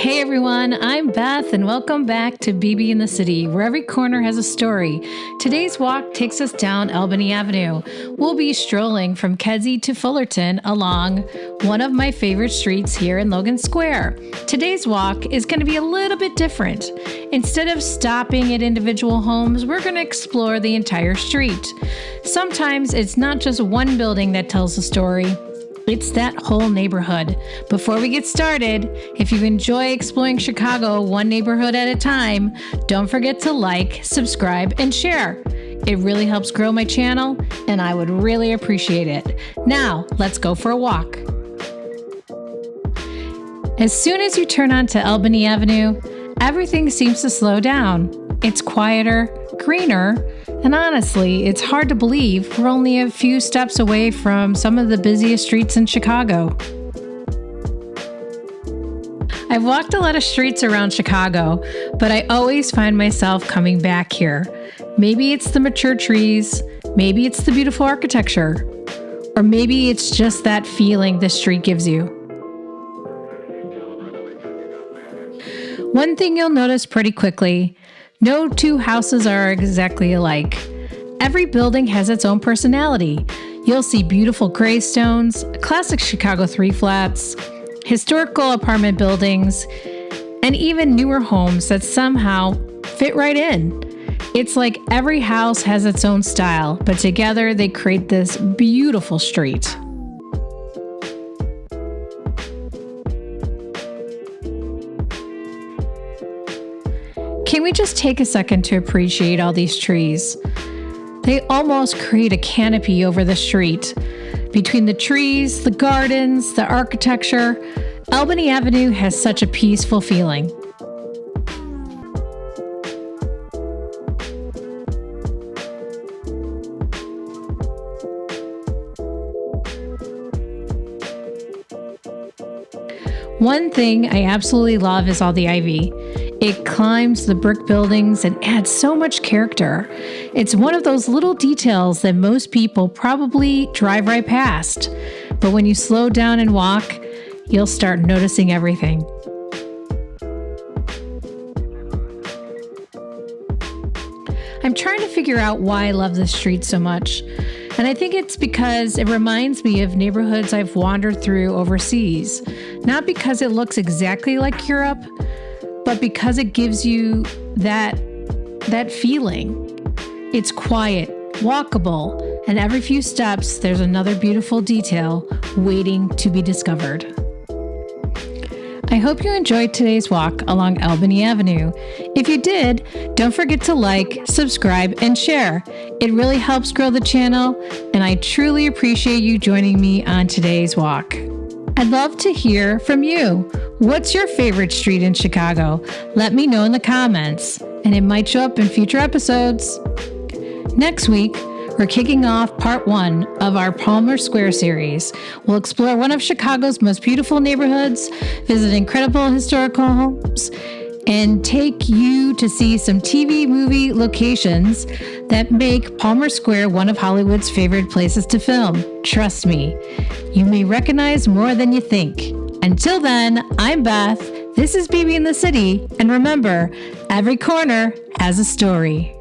Hey everyone, I'm Beth and welcome back to BB in the City, where every corner has a story. Today's walk takes us down Albany Avenue. We'll be strolling from Kedzie to Fullerton along one of my favorite streets here in Logan Square. Today's walk is going to be a little bit different. Instead of stopping at individual homes, we're going to explore the entire street. Sometimes it's not just one building that tells a story. It's that whole neighborhood. Before we get started, if you enjoy exploring Chicago one neighborhood at a time, don't forget to like, subscribe, and share. It really helps grow my channel, and I would really appreciate it. Now, let's go for a walk. As soon as you turn onto Albany Avenue, everything seems to slow down. It's quieter, greener, and honestly, it's hard to believe we're only a few steps away from some of the busiest streets in Chicago. I've walked a lot of streets around Chicago, but I always find myself coming back here. Maybe it's the mature trees, maybe it's the beautiful architecture, or maybe it's just that feeling the street gives you. One thing you'll notice pretty quickly: no two houses are exactly alike. Every building has its own personality. You'll see beautiful greystones, classic Chicago 3-flats, historical apartment buildings, and even newer homes that somehow fit right in. It's like every house has its own style, but together they create this beautiful street. Can we just take a second to appreciate all these trees? They almost create a canopy over the street. Between the trees, the gardens, the architecture, Albany Avenue has such a peaceful feeling. One thing I absolutely love is all the ivy. It climbs the brick buildings and adds so much character. It's one of those little details that most people probably drive right past. But when you slow down and walk, you'll start noticing everything. I'm trying to figure out why I love this street so much. And I think it's because it reminds me of neighborhoods I've wandered through overseas. Not because it looks exactly like Europe, but because it gives you that feeling. It's quiet, walkable, and every few steps there's another beautiful detail waiting to be discovered. I hope you enjoyed today's walk along Albany Avenue. If you did, don't forget to like, subscribe, and share. It really helps grow the channel, and I truly appreciate you joining me on today's walk. I'd love to hear from you. What's your favorite street in Chicago? Let me know in the comments, and it might show up in future episodes. Next week, we're kicking off part 1 of our Logan Square series. We'll explore one of Chicago's most beautiful neighborhoods, visit incredible historical homes, and take you to see some TV movie locations that make Logan Square one of Hollywood's favorite places to film. Trust me, you may recognize more than you think. Until then, I'm Beth, this is BB in the City, and remember, every corner has a story.